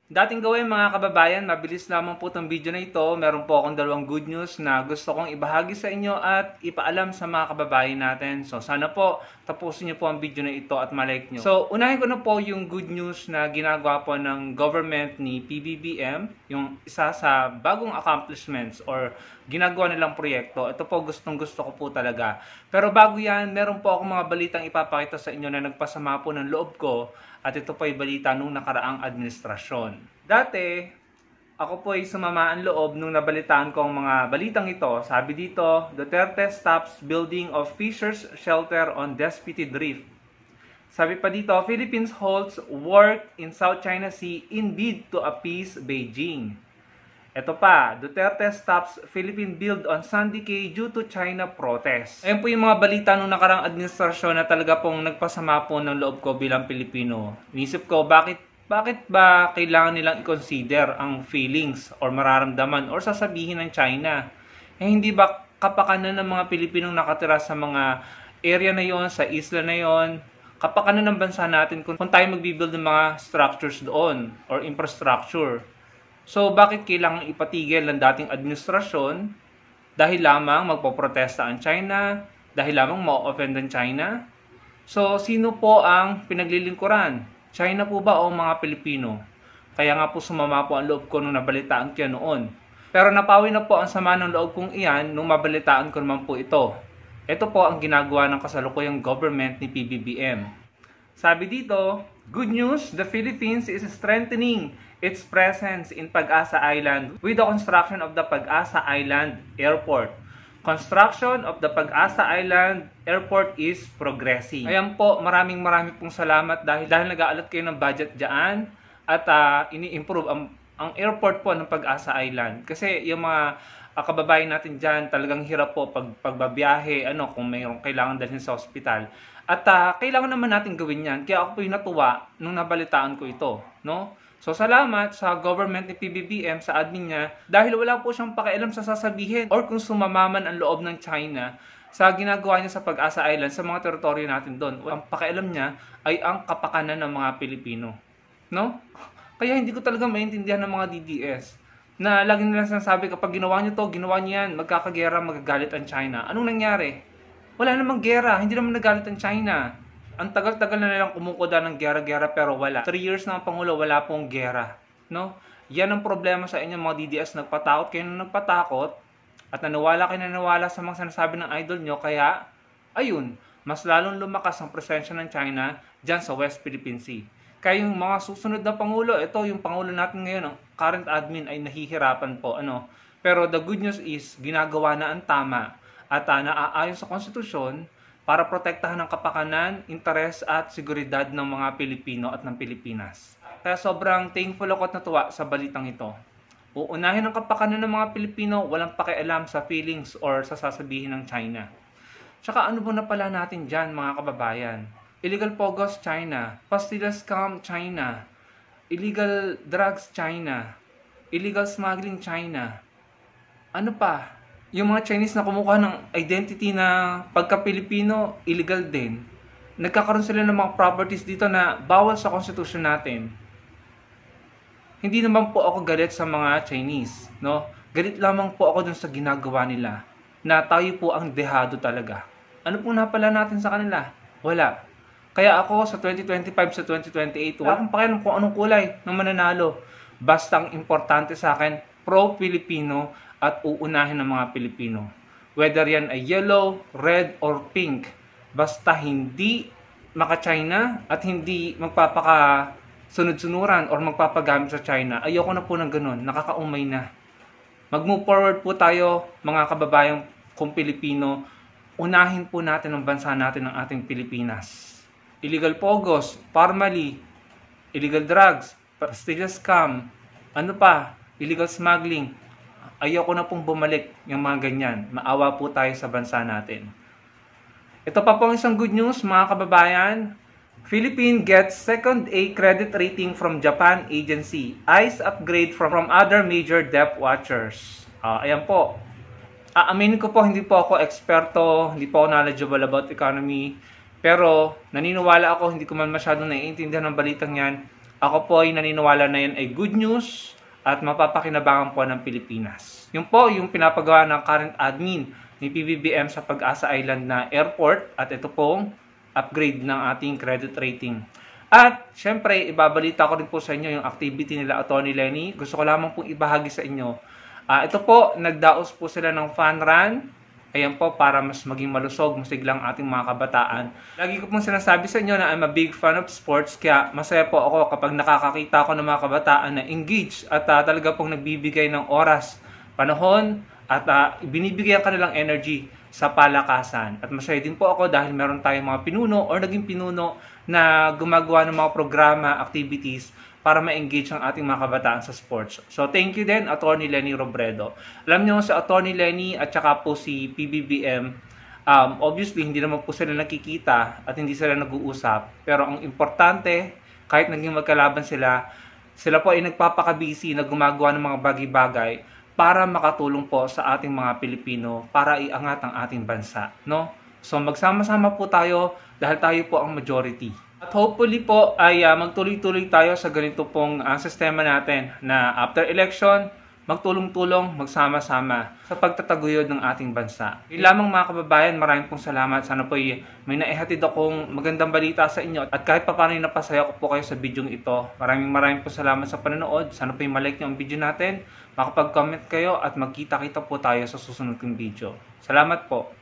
Dating gawin mga kababayan, mabilis lamang po itong video na ito. Meron po akong dalawang good news na gusto kong ibahagi sa inyo at ipaalam sa mga kababayan natin. So sana po tapusin niyo po ang video na ito at malike nyo. So unahin ko na po yung good news na ginagawa po ng government ni PBBM, yung isa sa bagong accomplishments or ginagawa nilang proyekto. Ito po gustong gusto ko po talaga. Pero bago yan, meron po akong mga balitang ipapakita sa inyo na nagpasama po ng loob ko. At ito po ay balita nung nakaraang administrasyon. Dati, ako po ay sumama ang loob nung nabalitaan ko ang mga balitang ito. Sabi dito, Duterte stops building of Fishers Shelter on Disputed Reef. Sabi pa dito, Philippines holds work in South China Sea in bid to appease Beijing. Ito pa, Duterte stops Philippine build on Sandy Cay due to China protest. Ayan po yung mga balita nung nakarang administrasyon na talaga pong nagpasama po ng loob ko bilang Pilipino. Inisip ko, bakit ba kailangan nilang i-consider ang feelings or mararamdaman or sasabihin ng China? Eh hindi ba kapakanan ng mga Pilipinong nakatira sa mga area na yon, sa isla na yon, kapakanan ng bansa natin kung tayo magbibuild ng mga structures doon or infrastructure? So, bakit kailangan ipatigil ng dating administrasyon dahil lamang magpoprotesta ang China, dahil lamang ma-offend ang China? So, sino po ang pinaglilingkuran? China po ba o mga Pilipino? Kaya nga po sumama po ang loob ko nung nabalitaan ko yan noon. Pero napawi na po ang sama ng loob kong iyan nung mabalitaan ko naman po ito. Ito po ang ginagawa ng kasalukuyang government ni PBBM. Sabi dito, good news, the Philippines is strengthening its presence in Pag-asa Island with the construction of the Pag-asa Island Airport. Construction of the Pag-asa Island Airport is progressing. Ayan po, maraming pong salamat dahil nag-aalat kayo ng budget dyan at ini-improve ang airport po ng Pag-asa Island. Kasi yung mga kababayan natin dyan talagang hirap po pagbabiyahe, kung mayroong kailangan dalhin sa ospital. At kailangan naman natin gawin yan. Kaya ako po yung natuwa nung nabalitaan ko ito, no? So, salamat sa government ni PBBM, sa admin niya, dahil wala po siyang pakialam sa sasabihin or kung sumamaman ang loob ng China sa ginagawa niya sa Pag-asa Island, sa mga teritoryo natin doon. Ang pakialam niya ay ang kapakanan ng mga Pilipino. No? Kaya hindi ko talaga maintindihan ng mga DDS na lagi nilang sinasabi kapag ginawa niyo to, ginawa niyo yan, magkakagera, magagalit ang China. Anong nangyari? Wala namang gera, hindi naman nagalit ang China. Ang tagal-tagal na nilang kumukuda ng gera-gera pero wala. 3 years na ang Pangulo, wala pong gera. No? Yan ang problema sa inyo mga DDS. Nagpatakot kayo na nagpatakot at naniwala sa mga sinasabi ng idol nyo. Kaya, ayun, mas lalong lumakas ang presensya ng China dyan sa West Philippine Sea. Kaya yung mga susunod na Pangulo, ito yung Pangulo natin ngayon, ang current admin ay nahihirapan po. Pero the good news is, ginagawa na ang tama at naaayon sa konstitusyon para protektahan ang kapakanan, interes at seguridad ng mga Pilipino at ng Pilipinas. Kaya sobrang thankful ako at natuwa sa balitang ito. Uunahin ang kapakanan ng mga Pilipino, walang pakialam sa feelings or sa sasabihin ng China. Tsaka ano ba na pala natin dyan mga kababayan? Illegal pogos China, pastillas scam China, illegal drugs China, illegal smuggling China. Ano pa? Yung mga Chinese na kumukuha ng identity na pagka-Pilipino, illegal din. Nagkakaroon sila ng mga properties dito na bawal sa konstitusyon natin. Hindi naman po ako galit sa mga Chinese, no? Galit lamang po ako dun sa ginagawa nila, na tayo po ang dehado talaga. Ano pong napala natin sa kanila? Wala. Kaya ako sa 2025 sa 2028, wala akong pakialam kung anong kulay ng mananalo. Basta ang importante sa akin, pro-Filipino at uunahin ng mga Pilipino. Whether yan ay yellow, red, or pink. Basta hindi maka-China at hindi magpapaka-sunod-sunuran or magpapagamit sa China. Ayoko na po ng ganun. Nakakaumay na. Mag-move forward po tayo, mga kababayang kung Pilipino. Unahin po natin ang bansa natin ng ating Pilipinas. Illegal pogos, parmali, illegal drugs, pastillas scam, ano pa, illegal smuggling. Ayoko na pong bumalik yung mga ganyan. Maawa po tayo sa bansa natin. Ito pa pong isang good news mga kababayan. Philippines gets second A credit rating from Japan agency. ICE upgrade from other major debt watchers. Ayan po. Aminin ko po, hindi po ako eksperto, hindi po ako knowledgeable about economy. Pero naniniwala ako, hindi ko man masyadong naiintindihan ng balitang yan. Ako po ay naniniwala na yan ay good news at mapapakinabangan po ng Pilipinas. Yun po yung pinapagawa ng current admin ni PBBM sa Pag-asa Island na airport at ito pong upgrade ng ating credit rating. At syempre, ibabalita ko rin po sa inyo yung activity nila Atty. Lenny. Gusto ko lamang pong ibahagi sa inyo. Ito po, nagdaos po sila ng fun run. Ayan po, para mas maging malusog, masiglang ating mga kabataan. Lagi ko pong sinasabi sa inyo na I'm a big fan of sports, kaya masaya po ako kapag nakakakita ko ng mga kabataan na engaged at talaga pong nagbibigay ng oras, panahon, at binibigay ang kanilang energy sa palakasan. At masaya din po ako dahil meron tayong mga pinuno or naging pinuno na gumagawa ng mga programa, activities, para ma-engage ang ating mga kabataan sa sports. So, thank you din, Atty. Lenny Robredo. Alam niyo, sa Atty. Lenny at saka po si PBBM, obviously, hindi naman po sila nakikita at hindi sila nag-uusap. Pero ang importante, kahit naging magkalaban sila, sila po ay nagpapakabisi na gumagawa ng mga bagay-bagay para makatulong po sa ating mga Pilipino para iangat ang ating bansa. No? So, magsama-sama po tayo dahil tayo po ang majority. At hopefully po ay magtuloy-tuloy tayo sa ganito pong sistema natin na after election, magtulong-tulong, magsama-sama sa pagtataguyod ng ating bansa. Yun lamang mga kababayan, maraming pong salamat. Sana po may naihatid akong magandang balita sa inyo. At kahit pa paano napasaya ko po kayo sa video ito. Maraming po salamat sa panonood. Sana po malike nyo ang video natin, makapag-comment kayo at magkita-kita po tayo sa susunod kong video. Salamat po.